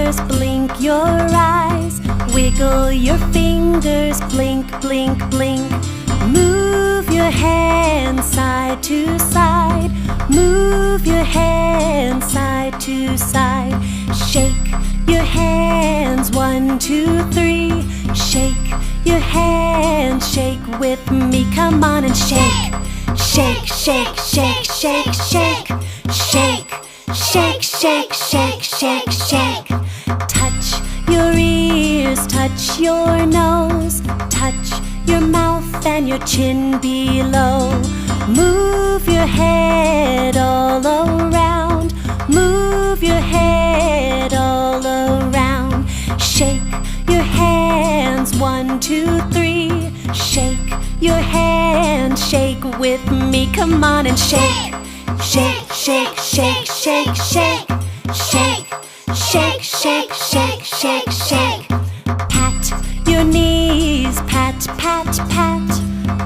ears, blink your eyes, wiggle your fingers, blink, blink, blink. Move your hands side to side, move your hands side to side. Shake your hands, 1, 2, 3. Shake your hands, shake with me, come on and shake. Shake, shake, shake, shake, shake. Shake, shake, shake, shake, shake, shake. Touch your ears, touch your nose, touch your mouth and your chin below. Move your head all around, move your head all around. Shake your hands, 1, 2, 3. Shake your hands, shake with me, come on and shake. Shake, shake, shake, shake, shake. Shake, shake, shake, shake, shake, shake. Pat your knees, pat, pat, pat.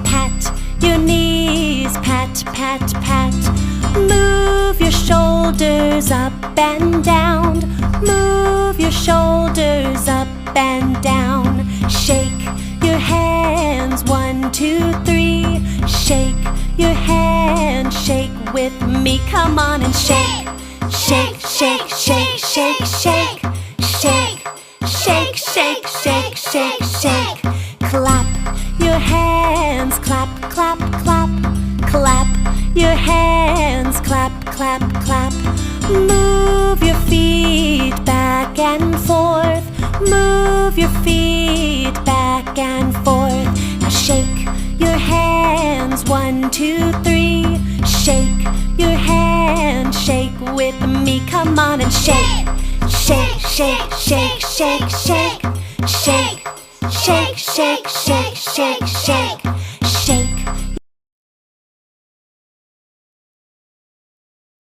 Pat your knees, pat, pat, pat. Move your shoulders up and down, move your shoulders up and down. Shake your hands, 1, 2, 3. Shake your hands, shake with me, come on and shake. Shake, shake, shake, shake, shake. Shake, shake, shake, shake, shake, shake. Clap your hands, clap, clap, clap. Clap your hands, clap, clap, clap. Move your feet back and forth, move your feet back and forth. Now shake your hands, 1, 2, 3. Shake your hands, shake with me, come on and shake. Shake, shake, shake, shake, shake. Shake, shake, shake, shake, shake, shake.